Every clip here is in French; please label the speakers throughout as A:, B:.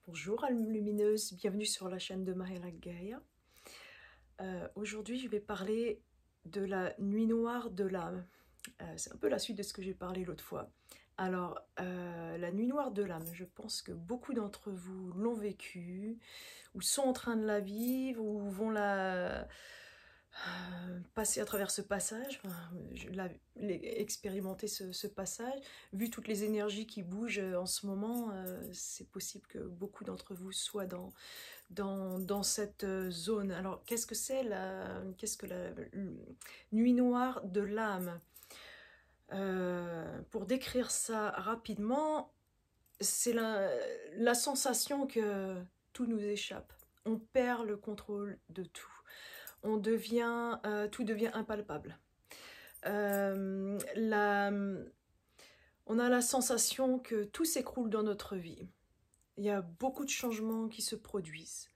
A: Bonjour âme lumineuse, bienvenue sur la chaîne de Mahela Gaia. Aujourd'hui je vais parler de la nuit noire de l'âme. C'est un peu la suite de ce que j'ai parlé l'autre fois. Alors, la nuit noire de l'âme, je pense que beaucoup d'entre vous l'ont vécue, ou sont en train de la vivre, ou vont la passer à travers ce passage, expérimenter ce passage. Vu toutes les énergies qui bougent en ce moment, c'est possible que beaucoup d'entre vous soient dans cette zone. Alors, qu'est-ce que c'est la nuit noire de l'âme? Pour décrire ça rapidement, c'est la sensation que tout nous échappe. On perd le contrôle de tout. Tout devient impalpable. On a la sensation que tout s'écroule dans notre vie. Il y a beaucoup de changements qui se produisent.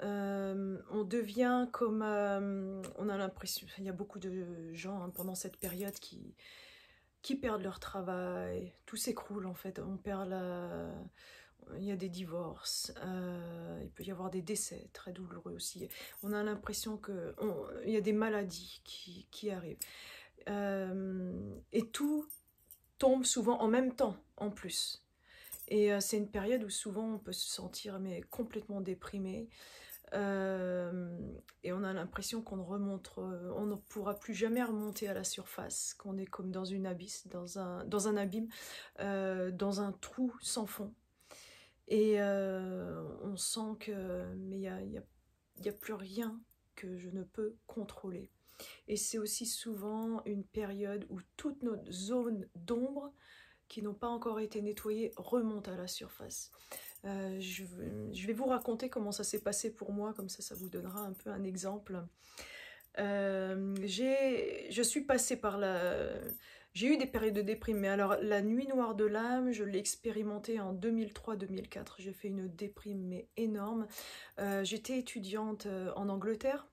A: On devient comme... on a l'impression... Il y a beaucoup de gens pendant cette période qui perdent leur travail. Tout s'écroule en fait. On perd la... Il y a des divorces, il peut y avoir des décès très douloureux aussi. On a l'impression qu'il y a des maladies qui arrivent. Et tout tombe souvent en même temps, en plus. Et c'est une période où souvent on peut se sentir complètement déprimé. Et on a l'impression qu'on ne pourra plus jamais remonter à la surface, qu'on est comme dans une abysse, dans un abîme, dans un trou sans fond. Et on sent que mais il y a plus rien que je ne peux contrôler. Et c'est aussi souvent une période où toutes nos zones d'ombre qui n'ont pas encore été nettoyées remontent à la surface. Je vais vous raconter comment ça s'est passé pour moi, comme ça vous donnera un peu un exemple. Je suis passée par j'ai eu des périodes de déprime, mais alors la nuit noire de l'âme, je l'ai expérimentée en 2003-2004. J'ai fait une déprime mais énorme. J'étais étudiante en Angleterre.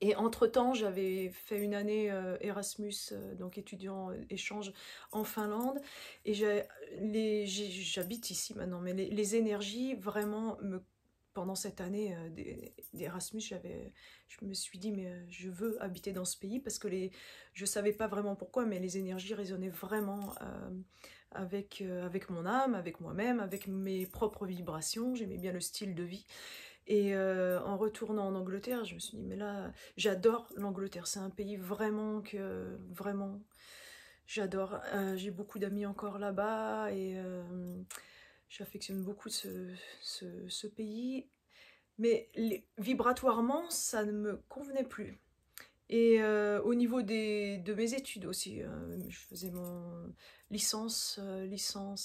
A: Et entre-temps, j'avais fait une année Erasmus, donc étudiant échange en Finlande. Et j'habite ici maintenant, mais les énergies vraiment pendant cette année d'Erasmus, je me suis dit, mais je veux habiter dans ce pays parce que je ne savais pas vraiment pourquoi, mais les énergies résonnaient vraiment avec mon âme, avec moi-même, avec mes propres vibrations. J'aimais bien le style de vie. Et en retournant en Angleterre, je me suis dit, mais là, j'adore l'Angleterre. C'est un pays vraiment j'adore. J'ai beaucoup d'amis encore là-bas et j'affectionne beaucoup ce pays. Mais vibratoirement, ça ne me convenait plus. Et au niveau de mes études aussi, je faisais mon licence,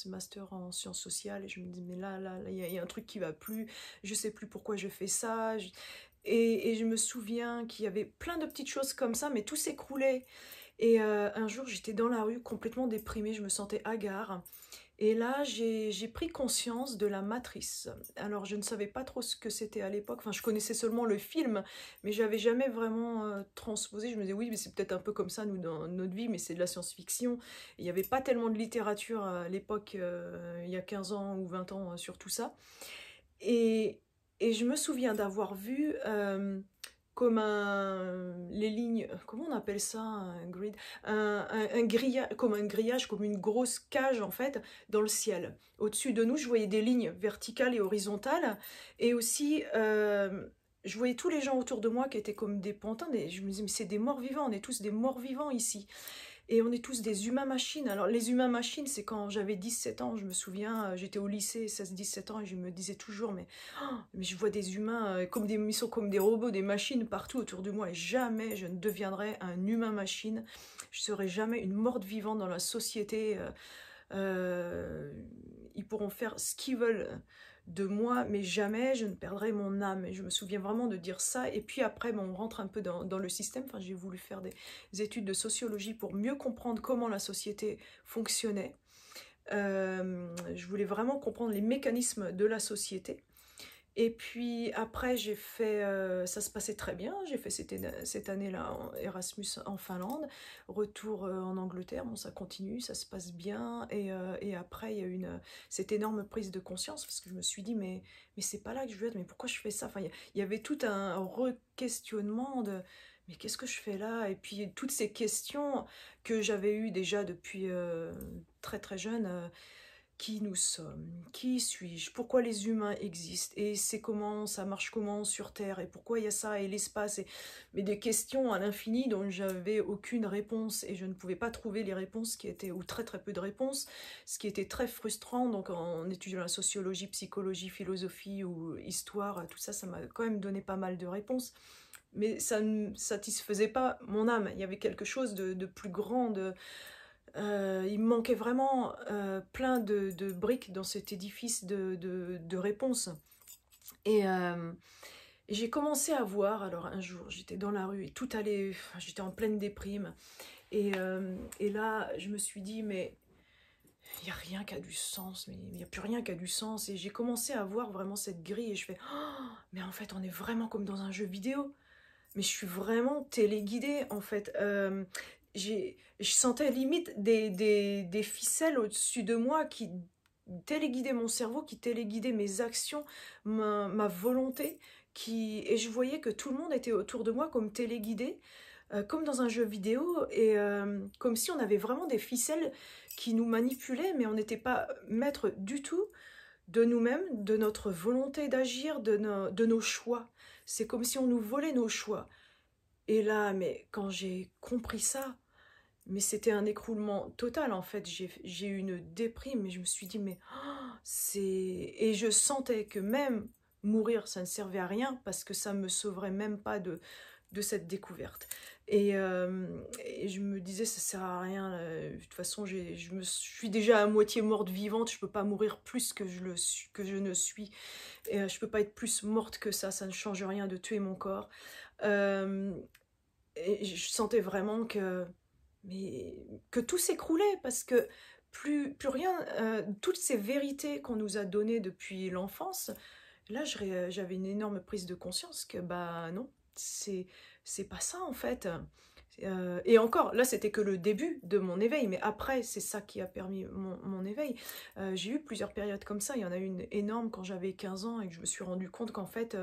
A: master en sciences sociales, et je me dis, mais là, il y a un truc qui va plus, je sais plus pourquoi je fais ça. Et je me souviens qu'il y avait plein de petites choses comme ça, mais tout s'écroulait. Et un jour, j'étais dans la rue complètement déprimée, je me sentais hagard. Et là, j'ai pris conscience de la matrice. Alors, je ne savais pas trop ce que c'était à l'époque. Enfin, je connaissais seulement le film, mais j'avais jamais vraiment transposé. Je me disais, oui, mais c'est peut-être un peu comme ça, nous, dans notre vie, mais c'est de la science-fiction. Il n'y avait pas tellement de littérature à l'époque, il y a 15 ans ou 20 ans, sur tout ça. Et je me souviens d'avoir vu... comme les lignes, comment on appelle ça, un grid, comme un grillage, comme une grosse cage en fait, dans le ciel. Au-dessus de nous, je voyais des lignes verticales et horizontales, et aussi, je voyais tous les gens autour de moi qui étaient comme des pantins, je me disais, mais c'est des morts vivants, on est tous des morts vivants ici. Et on est tous des humains-machines. Alors, les humains-machines, c'est quand j'avais 17 ans, je me souviens, j'étais au lycée, 16-17 ans, et je me disais toujours, mais je vois des humains, ils sont comme des robots, des machines partout autour de moi, et jamais je ne deviendrai un humain-machine. Je serai jamais une morte vivante dans la société. Ils pourront faire ce qu'ils veulent de moi, mais jamais je ne perdrai mon âme. Et je me souviens vraiment de dire ça. Et puis après, on rentre un peu dans le système. Enfin, j'ai voulu faire des études de sociologie pour mieux comprendre comment la société fonctionnait. Je voulais vraiment comprendre les mécanismes de la société. Et puis après, j'ai fait, ça se passait très bien, j'ai fait cette année-là en Erasmus en Finlande, retour en Angleterre, bon ça continue, ça se passe bien, et après il y a eu cette énorme prise de conscience, parce que je me suis dit, mais c'est pas là que je veux être, mais pourquoi je fais ça? Enfin, il y avait tout un re-questionnement de, mais qu'est-ce que je fais là? Et puis toutes ces questions que j'avais eues déjà depuis très très jeune, qui nous sommes, qui suis-je, pourquoi les humains existent, et c'est comment, ça marche comment sur Terre, et pourquoi il y a ça, et l'espace, mais des questions à l'infini dont j'avais aucune réponse, et je ne pouvais pas trouver les réponses qui étaient, ou très très peu de réponses, ce qui était très frustrant. Donc en étudiant la sociologie, psychologie, philosophie ou histoire, tout ça, ça m'a quand même donné pas mal de réponses, mais ça ne satisfaisait pas mon âme, il y avait quelque chose de plus grand, il me manquait vraiment plein de briques dans cet édifice de réponses. Et j'ai commencé à voir, alors un jour, j'étais dans la rue et tout allait, j'étais en pleine déprime. Et là, je me suis dit, mais il n'y a rien qui a du sens, mais il n'y a plus rien qui a du sens. Et j'ai commencé à voir vraiment cette grille et je fais, oh, mais en fait, on est vraiment comme dans un jeu vidéo. Mais je suis vraiment téléguidée, en fait. Je sentais limite des ficelles au-dessus de moi qui téléguidaient mon cerveau, qui téléguidaient mes actions, ma volonté, et je voyais que tout le monde était autour de moi comme téléguidé, comme dans un jeu vidéo, et comme si on avait vraiment des ficelles qui nous manipulaient, mais on n'était pas maître du tout de nous-mêmes, de notre volonté d'agir, de nos choix. C'est comme si on nous volait nos choix. Et là, mais quand j'ai compris ça, mais c'était un écroulement total en fait. J'ai eu une déprime, mais je me suis dit, mais oh, c'est... Et je sentais que même mourir, ça ne servait à rien parce que ça me sauverait même pas de cette découverte. Et je me disais, ça sert à rien. Là. De toute façon, je suis déjà à moitié morte vivante. Je peux pas mourir plus que que je ne suis. Et je peux pas être plus morte que ça ne change rien de tuer mon corps. Euh, et je sentais vraiment que tout s'écroulait parce que plus rien, toutes ces vérités qu'on nous a données depuis l'enfance, là j'avais une énorme prise de conscience que bah non, c'est pas ça en fait. Et encore, là c'était que le début de mon éveil, mais après c'est ça qui a permis mon éveil. J'ai eu plusieurs périodes comme ça, il y en a eu une énorme quand j'avais 15 ans et que je me suis rendu compte qu'en fait...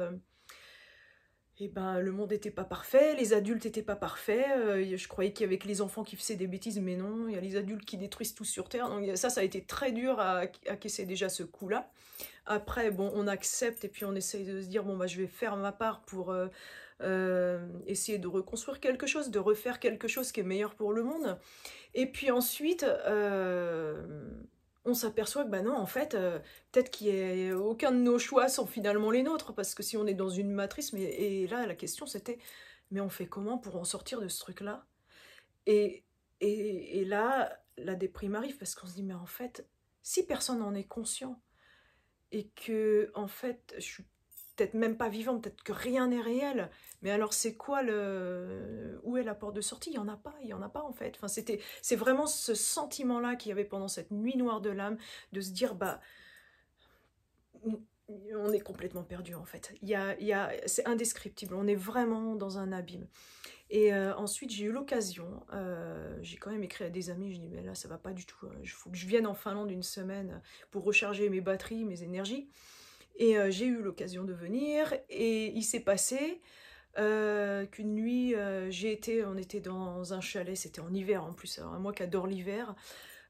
A: et ben, le monde n'était pas parfait, les adultes n'étaient pas parfaits, je croyais qu'il y avait que les enfants qui faisaient des bêtises, mais non, il y a les adultes qui détruisent tout sur Terre, donc ça a été très dur à caisser déjà ce coup-là. Après, bon, on accepte et puis on essaye de se dire, bon, bah, je vais faire ma part pour essayer de reconstruire quelque chose, de refaire quelque chose qui est meilleur pour le monde. Et puis ensuite, on s'aperçoit que bah non, en fait, peut-être aucun de nos choix sont finalement les nôtres, parce que si on est dans une matrice, et là la question c'était, mais on fait comment pour en sortir de ce truc-là? et, et là, la déprime arrive, parce qu'on se dit, mais en fait, si personne n'en est conscient, et que en fait je suis peut-être même pas vivante, peut-être que rien n'est réel, mais alors c'est quoi où est la porte de sortie? Il y en a pas en fait. Enfin, c'est vraiment ce sentiment-là qu'il y avait pendant cette nuit noire de l'âme, de se dire bah on est complètement perdu en fait. C'est indescriptible, on est vraiment dans un abîme. Et ensuite, j'ai eu l'occasion, j'ai quand même écrit à des amis, je dis mais là ça va pas du tout, il faut que je vienne en Finlande une semaine pour recharger mes batteries, mes énergies. Et j'ai eu l'occasion de venir, et il s'est passé qu'une nuit, on était dans un chalet, c'était en hiver en plus, alors moi qui adore l'hiver,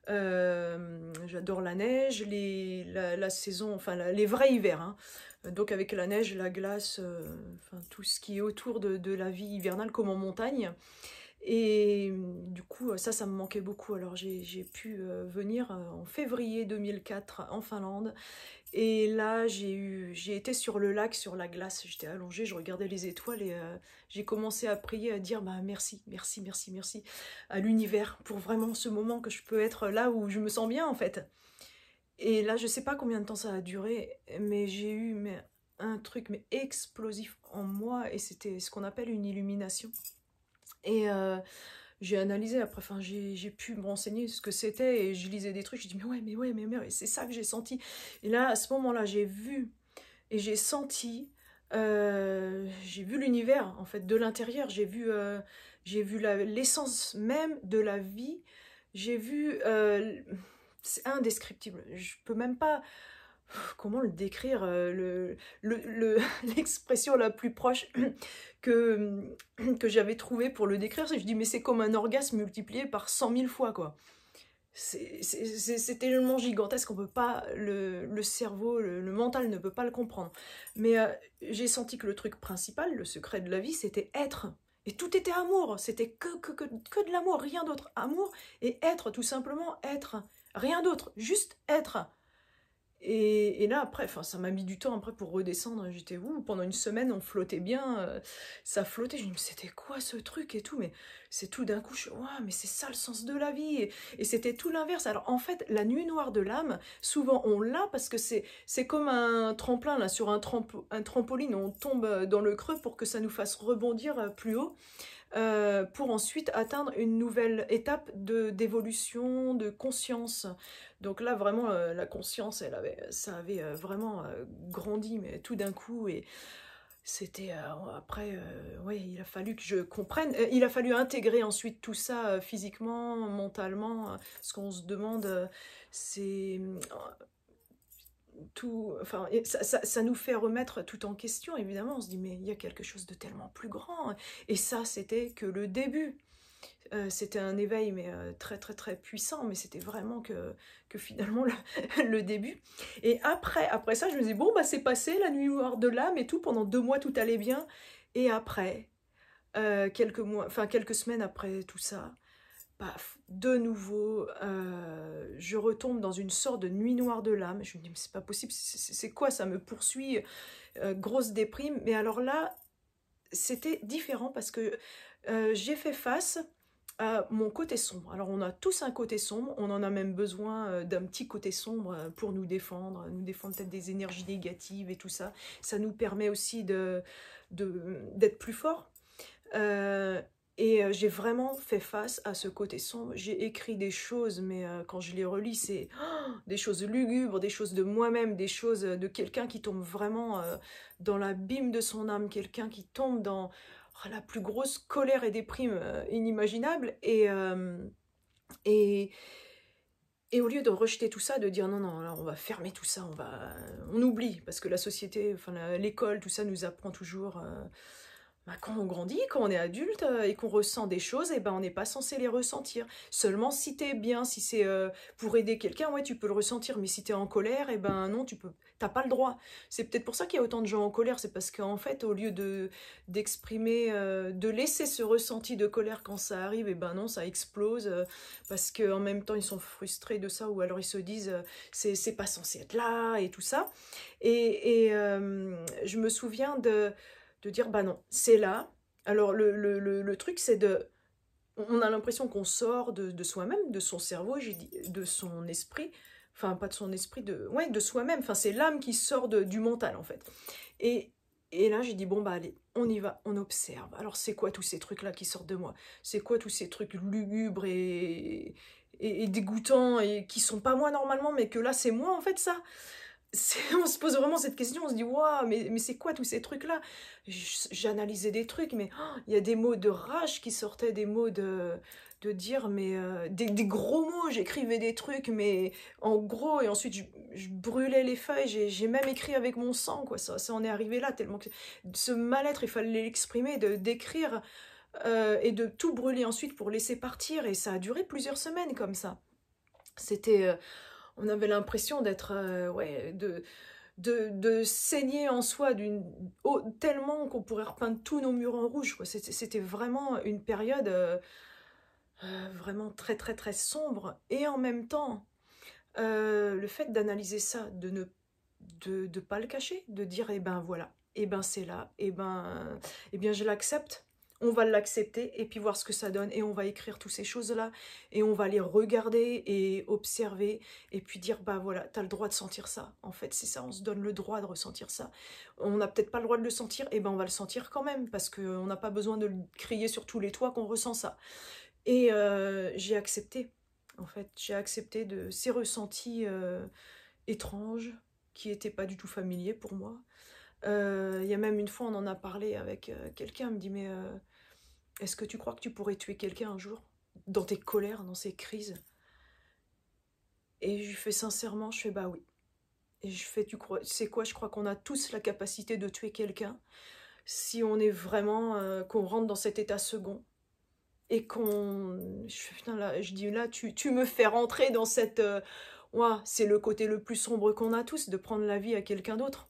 A: j'adore la neige, la saison, enfin les vrais hivers, hein. Donc avec la neige, la glace, enfin tout ce qui est autour de la vie hivernale comme en montagne. Et du coup, ça me manquait beaucoup. Alors j'ai pu venir en février 2004 en Finlande. Et là, j'ai été sur le lac, sur la glace. J'étais allongée, je regardais les étoiles, et j'ai commencé à prier, à dire bah, merci, merci, merci, merci à l'univers pour vraiment ce moment que je peux être là où je me sens bien en fait. Et là, je sais pas combien de temps ça a duré, mais j'ai eu un truc explosif en moi, et c'était ce qu'on appelle une illumination. Et j'ai analysé après, enfin j'ai pu me renseigner ce que c'était, et je lisais des trucs, je dis mais ouais, c'est ça que j'ai senti. Et là, à ce moment-là, j'ai vu, et j'ai senti, j'ai vu l'univers en fait de l'intérieur, j'ai vu l'essence même de la vie, j'ai vu, c'est indescriptible, je peux même pas, comment le décrire, l'expression la plus proche que, que j'avais trouvée pour le décrire, c'est je dis mais c'est comme un orgasme multiplié par 100 000 fois quoi. C'est tellement gigantesque qu'on peut pas, le cerveau, le mental ne peut pas le comprendre. Mais j'ai senti que le truc principal, le secret de la vie, c'était être. Et tout était amour, c'était que de l'amour, rien d'autre. Amour et être, tout simplement être. Rien d'autre, juste être. Et là, après, enfin, ça m'a mis du temps après pour redescendre. J'étais où pendant une semaine, on flottait bien, ça flottait. Je me dis, mais c'était quoi ce truc et tout? Mais c'est tout d'un coup, waouh, mais c'est ça le sens de la vie. Et c'était tout l'inverse. Alors en fait, la nuit noire de l'âme, souvent on l'a parce que c'est comme un tremplin, là, sur un trampoline. On tombe dans le creux pour que ça nous fasse rebondir plus haut. Pour ensuite atteindre une nouvelle étape d'évolution, de conscience. Donc là, vraiment, la conscience, ça avait vraiment grandi, mais tout d'un coup, et c'était après, ouais, il a fallu que je comprenne, il a fallu intégrer ensuite tout ça physiquement, mentalement, ce qu'on se demande, c'est tout, enfin, ça nous fait remettre tout en question, évidemment, on se dit, mais il y a quelque chose de tellement plus grand, et ça, c'était que le début. C'était un éveil, mais très très très puissant, mais c'était vraiment que finalement le début. Et après ça, je me dis, bon, bah c'est passé, la nuit noire de l'âme et tout, pendant 2 mois, tout allait bien. Et après, quelques mois, enfin quelques semaines après tout ça, paf, de nouveau, je retombe dans une sorte de nuit noire de l'âme. Je me dis, mais c'est pas possible, c'est quoi, ça me poursuit, grosse déprime. Mais alors là, c'était différent parce que j'ai fait face à mon côté sombre. Alors on a tous un côté sombre, on en a même besoin d'un petit côté sombre pour nous défendre peut-être des énergies négatives et tout ça. Ça nous permet aussi d'être plus forts. Et j'ai vraiment fait face à ce côté sombre. J'ai écrit des choses, mais quand je les relis, c'est des choses lugubres, des choses de moi-même, des choses de quelqu'un qui tombe vraiment dans l'abîme de son âme, quelqu'un qui tombe dans la plus grosse colère et déprime inimaginable. Et, et au lieu de rejeter tout ça, de dire non, non, là, on va fermer tout ça, on oublie, parce que la société, enfin l'école, tout ça nous apprend toujours... bah, quand on grandit, quand on est adulte et qu'on ressent des choses, et ben on n'est pas censé les ressentir. Seulement si t'es bien, si c'est pour aider quelqu'un, ouais, tu peux le ressentir. Mais si t'es en colère, et ben non, t'as pas le droit. C'est peut-être pour ça qu'il y a autant de gens en colère, c'est parce qu'en fait, au lieu d'exprimer, de laisser ce ressenti de colère quand ça arrive, et ben non, ça explose parce qu'en même temps ils sont frustrés de ça, ou alors ils se disent c'est pas censé être là et tout ça. Et je me souviens de dire bah non, c'est là. Alors le truc c'est on a l'impression qu'on sort de soi-même, de son cerveau, j'ai dit, de son esprit, enfin pas de son esprit, ouais, de soi-même, enfin c'est l'âme qui sort du mental en fait. Et, et là j'ai dit bon bah allez, on y va, on observe. Alors c'est quoi tous ces trucs là qui sortent de moi? C'est quoi tous ces trucs lugubres et dégoûtants et qui sont pas moi normalement, mais que là c'est moi en fait ça? On se pose vraiment cette question, on se dit waouh, mais c'est quoi tous ces trucs là? J'analysais des trucs, mais il y a des mots de rage qui sortaient, des mots de dire, mais des gros mots. J'écrivais des trucs, mais en gros, et ensuite je brûlais les feuilles. J'ai même écrit avec mon sang, quoi. Ça en est arrivé là, tellement que ce mal-être, il fallait l'exprimer, d'écrire et de tout brûler ensuite pour laisser partir, et ça a duré plusieurs semaines comme ça. C'était on avait l'impression d'être, ouais, de saigner en soi tellement qu'on pourrait repeindre tous nos murs en rouge, quoi. C'était vraiment une période vraiment très très très sombre. Et en même temps, le fait d'analyser ça, de pas le cacher, de dire eh ben voilà, eh ben c'est là, eh bien je l'accepte. On va l'accepter et puis voir ce que ça donne, et on va écrire toutes ces choses-là et on va les regarder et observer et puis dire bah voilà, t'as le droit de sentir ça. En fait, c'est ça, on se donne le droit de ressentir ça. On n'a peut-être pas le droit de le sentir, et ben on va le sentir quand même parce qu'on n'a pas besoin de le crier sur tous les toits qu'on ressent ça. Et j'ai accepté, en fait, j'ai accepté de ces ressentis étranges, qui n'était pas du tout familier pour moi. Il y a même une fois, on en a parlé avec quelqu'un, elle me dit, mais est-ce que tu crois que tu pourrais tuer quelqu'un un jour? Dans tes colères, dans ces crises? Et je lui fais sincèrement, je fais bah oui. Et je fais, tu crois, c'est quoi? Je crois qu'on a tous la capacité de tuer quelqu'un si on est vraiment, qu'on rentre dans cet état second. Et qu'on... Je fais, putain, là, je dis, là, tu me fais rentrer dans cette... ouah, c'est le côté le plus sombre qu'on a tous, de prendre la vie à quelqu'un d'autre.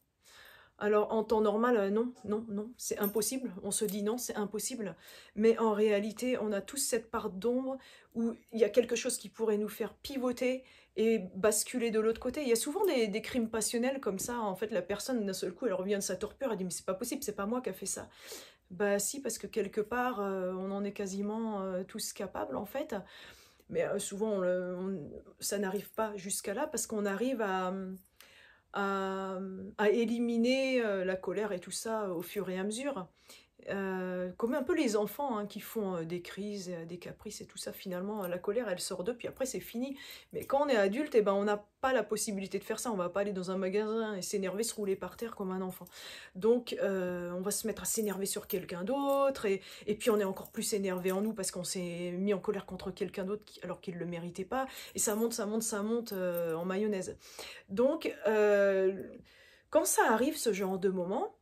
A: Alors, en temps normal, non, non, non, c'est impossible. On se dit non, c'est impossible. Mais en réalité, on a tous cette part d'ombre où il y a quelque chose qui pourrait nous faire pivoter et basculer de l'autre côté. Il y a souvent des crimes passionnels comme ça. En fait, la personne, d'un seul coup, elle revient de sa torpeur, elle dit, mais c'est pas possible, c'est pas moi qui a fait ça. Bah si, parce que quelque part, on en est quasiment tous capables, en fait. Mais souvent, ça n'arrive pas jusqu'à là, parce qu'on arrive à éliminer la colère et tout ça au fur et à mesure. Comme un peu les enfants hein, qui font des crises, des caprices et tout ça, finalement, la colère, elle sort d'eux, puis après, c'est fini. Mais quand on est adulte, eh ben, on n'a pas la possibilité de faire ça. On va pas aller dans un magasin et s'énerver, se rouler par terre comme un enfant. Donc, on va se mettre à s'énerver sur quelqu'un d'autre, et puis on est encore plus énervé en nous parce qu'on s'est mis en colère contre quelqu'un d'autre alors qu'il ne le méritait pas. Et ça monte, ça monte, ça monte en mayonnaise. Donc, quand ça arrive, ce genre de moment,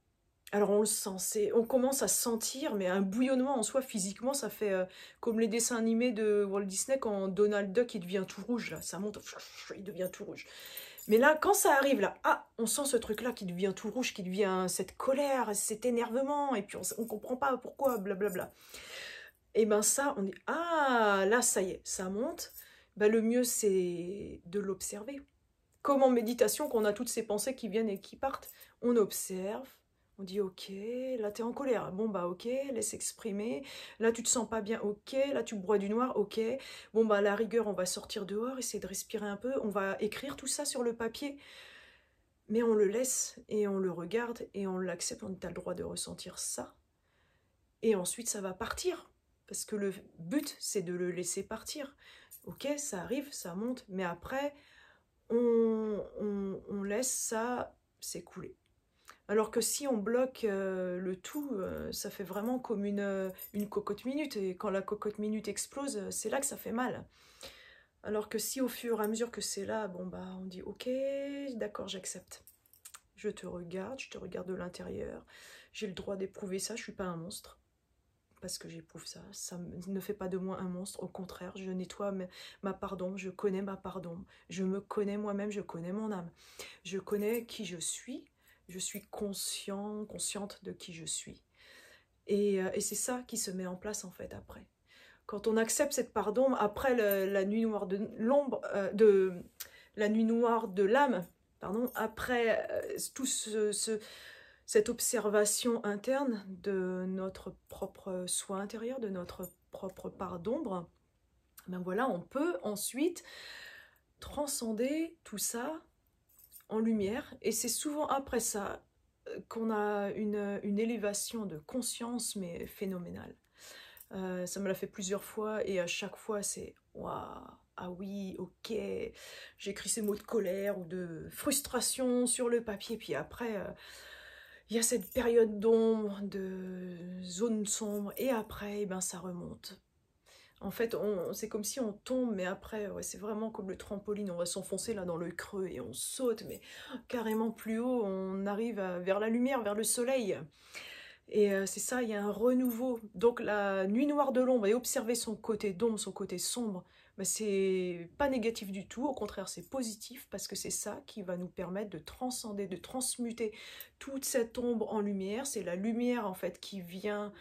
A: alors on le sent, on commence à sentir, mais un bouillonnement en soi physiquement, ça fait comme les dessins animés de Walt Disney quand Donald Duck il devient tout rouge, là, ça monte, il devient tout rouge. Mais là, quand ça arrive là, ah, on sent ce truc-là qui devient tout rouge, qui devient cette colère, cet énervement, et puis on comprend pas pourquoi, blablabla. Et ben ça, on dit, ah, là, ça y est, ça monte. Ben, le mieux, c'est de l'observer. Comme en méditation, qu'on a toutes ces pensées qui viennent et qui partent, on observe, on dit ok, là t'es en colère, bon bah ok, laisse exprimer, là tu te sens pas bien, ok, là tu broies du noir, ok, bon bah à la rigueur on va sortir dehors, essayer de respirer un peu, on va écrire tout ça sur le papier, mais on le laisse et on le regarde et on l'accepte, on a le droit de ressentir ça, et ensuite ça va partir, parce que le but c'est de le laisser partir, ok, ça arrive, ça monte, mais après on laisse ça s'écouler. Alors que si on bloque le tout, ça fait vraiment comme une cocotte minute. Et quand la cocotte minute explose, c'est là que ça fait mal. Alors que si au fur et à mesure que c'est là, bon bah on dit ok, d'accord, j'accepte. Je te regarde de l'intérieur. J'ai le droit d'éprouver ça, je suis pas un monstre. Parce que j'éprouve ça. Ça ne fait pas de moi un monstre. Au contraire, je nettoie ma part d'ombre, je connais ma part d'ombre. Je me connais moi-même, je connais mon âme. Je connais qui je suis consciente de qui je suis. Et c'est ça qui se met en place en fait après. Quand on accepte cette part d'ombre, après la nuit noire de l'ombre, la nuit noire de l'âme, pardon, après tout cette observation interne de notre propre soi intérieur, de notre propre part d'ombre, ben voilà, on peut ensuite transcender tout ça en lumière, et c'est souvent après ça qu'on a une élévation de conscience, mais phénoménale. Ça me l'a fait plusieurs fois, et à chaque fois c'est waouh, ah oui, ok, j'écris ces mots de colère ou de frustration sur le papier, puis après il y a cette période d'ombre, de zone sombre, et après, ben, ça remonte. En fait, c'est comme si on tombe, mais après, ouais, c'est vraiment comme le trampoline, on va s'enfoncer là dans le creux et on saute, mais carrément plus haut, on arrive vers la lumière, vers le soleil. Et c'est ça, il y a un renouveau. Donc la nuit noire de l'ombre, et observer son côté d'ombre, son côté sombre, ben, c'est pas négatif du tout, au contraire c'est positif, parce que c'est ça qui va nous permettre de transcender, de transmuter toute cette ombre en lumière. C'est la lumière en fait qui vient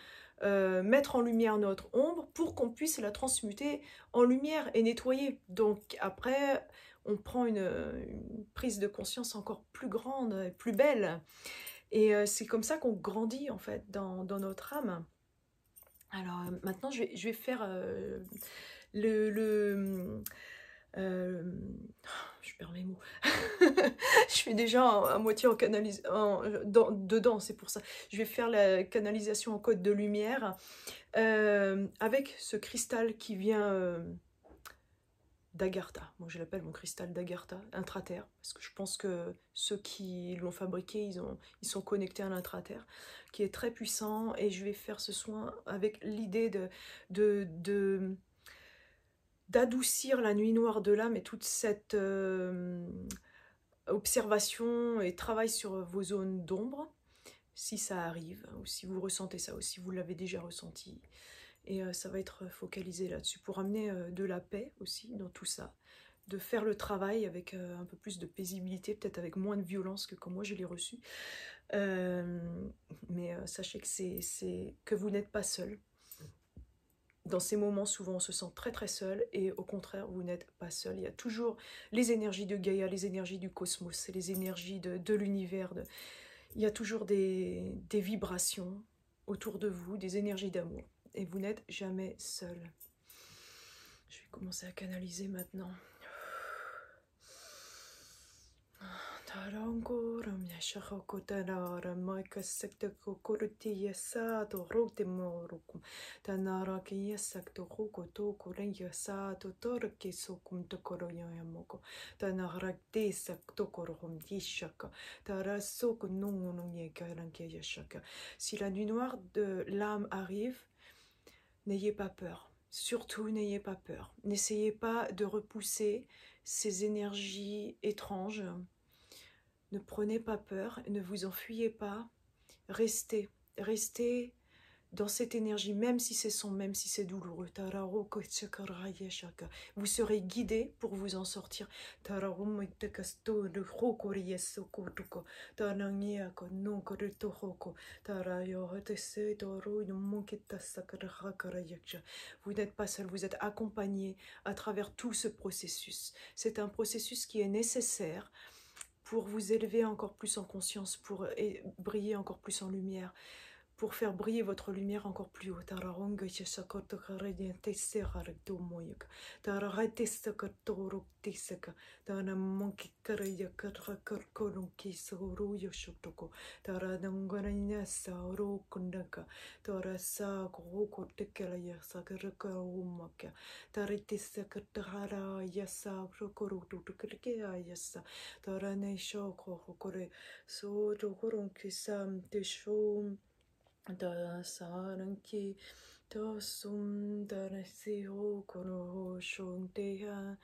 A: mettre en lumière notre ombre pour qu'on puisse la transmuter en lumière et nettoyer. Donc après, on prend une prise de conscience encore plus grande, plus belle. Et c'est comme ça qu'on grandit en fait dans notre âme. Alors maintenant, je vais faire je perds mes mots. Je suis déjà à moitié en dedans, c'est pour ça. Je vais faire la canalisation en code de lumière avec ce cristal qui vient d'Agartha. Moi, je l'appelle mon cristal d'Agartha, intraterre, parce que je pense que ceux qui l'ont fabriqué, ils sont connectés à l'intraterre, qui est très puissant. Et je vais faire ce soin avec l'idée d'adoucir la nuit noire de l'âme et toute cette observation et travail sur vos zones d'ombre, si ça arrive, ou si vous ressentez ça, ou si vous l'avez déjà ressenti. Et ça va être focalisé là-dessus pour amener de la paix aussi dans tout ça, de faire le travail avec un peu plus de paisibilité, peut-être avec moins de violence que quand moi je l'ai reçu. Mais sachez que vous n'êtes pas seul. Dans ces moments, souvent, on se sent très très seul, et au contraire, vous n'êtes pas seul. Il y a toujours les énergies de Gaïa, les énergies du cosmos, les énergies de l'univers. Il y a toujours des vibrations autour de vous, des énergies d'amour. Et vous n'êtes jamais seul. Je vais commencer à canaliser maintenant. Tarangora miashako tanara maika sekta kokorti yasa to rote morukum tanara ki yasak to roko to koren yasa to torki sokum to koroyamoko tanara te sak to korom dishaka tarasok non non yekaranke yashaka. Si la nuit noire de l'âme arrive, n'ayez pas peur. Surtout, n'ayez pas peur. N'essayez pas de repousser ces énergies étranges. Ne prenez pas peur, ne vous enfuyez pas. Restez, restez dans cette énergie, même si c'est sombre, même si c'est douloureux. Vous serez guidé pour vous en sortir. Vous n'êtes pas seul, vous êtes accompagné à travers tout ce processus. C'est un processus qui est nécessaire pour vous élever encore plus en conscience, pour briller encore plus en lumière, pour faire briller votre lumière encore plus haut. Da saranki to sum daraseo kono shonteha.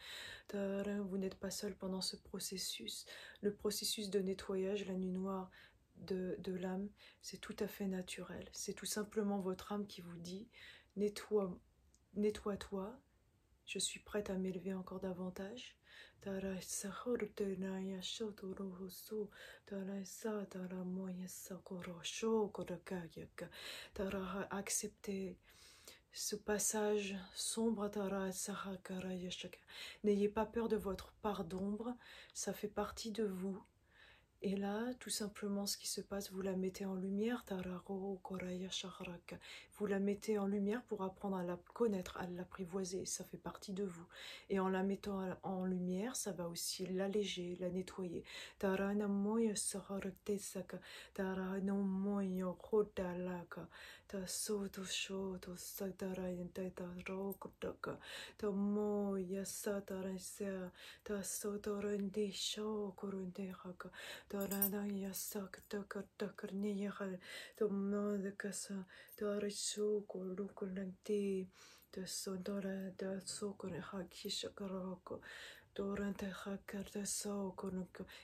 A: Vous n'êtes pas seul pendant ce processus. Le processus de nettoyage, la nuit noire de l'âme, c'est tout à fait naturel. C'est tout simplement votre âme qui vous dit nettoie-toi, je suis prête à m'élever encore davantage. Acceptez ce passage sombre. N'ayez pas peur de votre part d'ombre, ça fait partie de vous. Et là, tout simplement, ce qui se passe, vous la mettez en lumière. Vous la mettez en lumière pour apprendre à la connaître, à l'apprivoiser. Ça fait partie de vous. Et en la mettant en lumière, ça va aussi l'alléger, la nettoyer.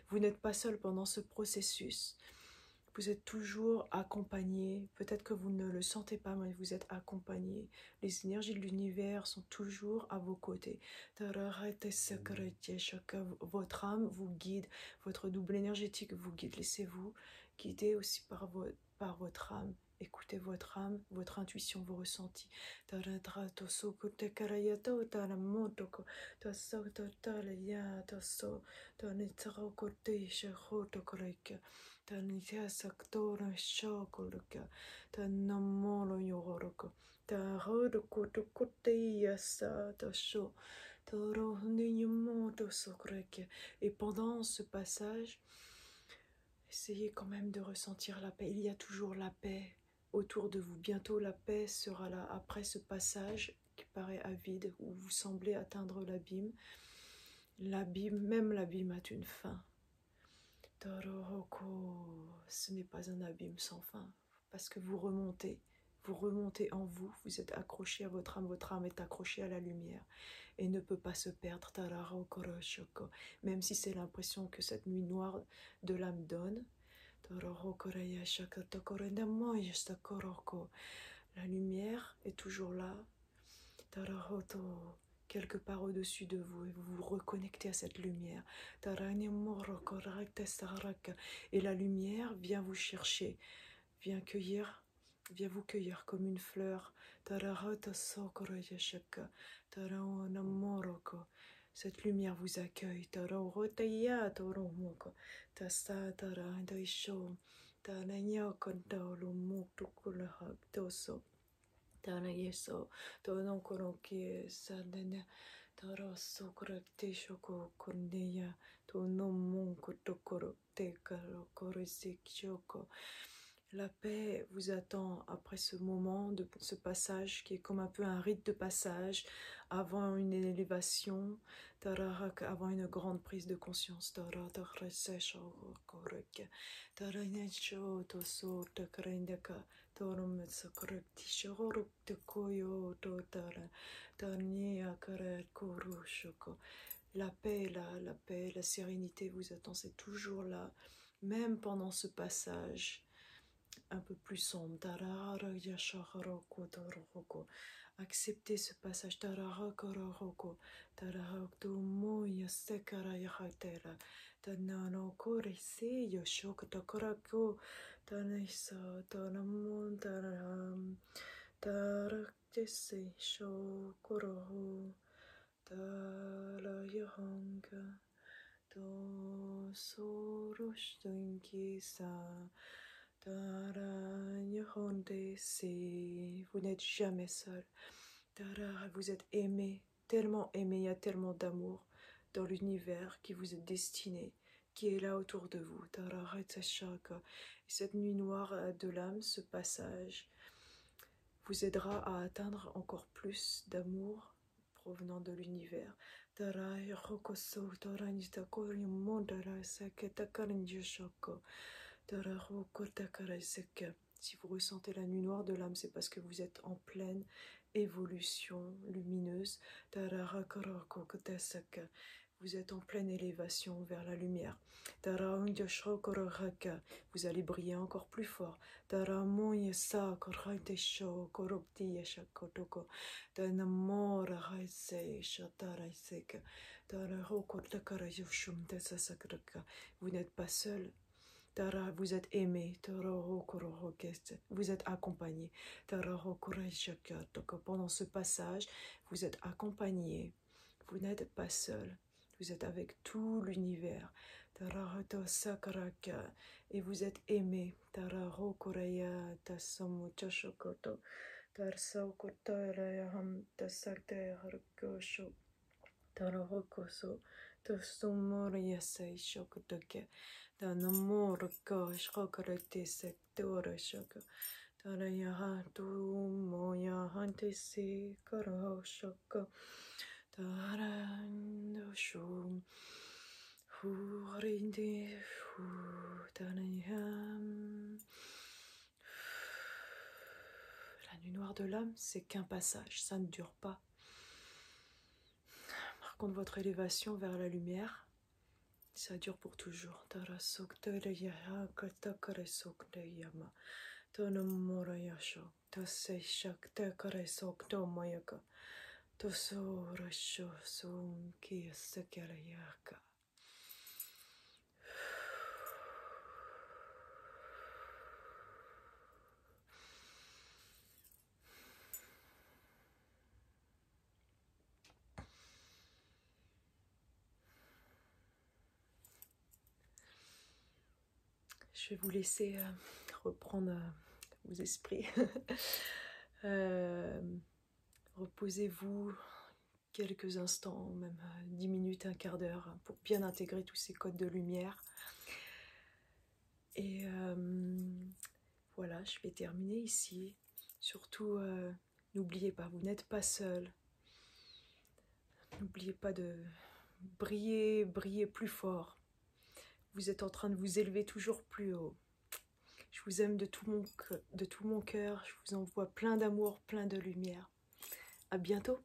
A: Vous n'êtes pas seul pendant ce processus. Vous êtes toujours accompagné. Peut-être que vous ne le sentez pas, mais vous êtes accompagné. Les énergies de l'univers sont toujours à vos côtés. Votre âme vous guide, votre double énergétique vous guide. Laissez-vous guider aussi par votre âme. Écoutez votre âme, votre intuition, vos ressentis. Et pendant ce passage, essayez quand même de ressentir la paix. Il y a toujours la paix autour de vous. Bientôt, la paix sera là après ce passage qui paraît avide, où vous semblez atteindre l'abîme. L'abîme, même l'abîme a une fin. Ce n'est pas un abîme sans fin, parce que vous remontez en vous, vous êtes accroché à votre âme est accrochée à la lumière et ne peut pas se perdre, même si c'est l'impression que cette nuit noire de l'âme donne. La lumière est toujours là, quelque part au-dessus de vous, et vous vous reconnectez à cette lumière. Et la lumière vient vous chercher, vient vous cueillir comme une fleur. Cette lumière vous accueille. Tana yeso, tono koroki sadene, taro sokrate shoko kondeya, tono monko tokoro te karo korisik shoko. La paix vous attend après ce moment, de ce passage qui est comme un peu un rite de passage avant une élévation, avant une grande prise de conscience. La paix est là, la paix, la sérénité vous attend, c'est toujours là, même pendant ce passage un peu plus sombre. Acceptez ce passage. Vous n'êtes jamais seul. Vous êtes aimé, tellement aimé, il y a tellement d'amour dans l'univers qui vous est destiné, qui est là autour de vous. Cette nuit noire de l'âme, ce passage, vous aidera à atteindre encore plus d'amour provenant de l'univers. Si vous ressentez la nuit noire de l'âme, c'est parce que vous êtes en pleine évolution lumineuse. Vous êtes en pleine élévation vers la lumière. Vous allez briller encore plus fort. Vous n'êtes pas seul. Vous êtes aimé, vous êtes accompagné. Pendant ce passage, vous êtes accompagné. Vous n'êtes pas seul. Vous êtes avec tout l'univers. Et vous êtes aimé. Tanamorka shkakarate sektora shaka Tarayahantu moyahante se karashaka Tarandashum Hurinde Hutanayam. La nuit noire de l'âme, c'est qu'un passage, ça ne dure pas. Par contre, votre élévation vers la lumière, ça dure pour toujours. Je vais vous laisser reprendre vos esprits. Reposez-vous quelques instants, même 10 minutes, un quart d'heure, pour bien intégrer tous ces codes de lumière. Et voilà, je vais terminer ici. Surtout, N'oubliez pas, vous n'êtes pas seul. N'oubliez pas de briller, briller plus fort. Vous êtes en train de vous élever toujours plus haut. Je vous aime de tout mon cœur. Je vous envoie plein d'amour, plein de lumière. À bientôt.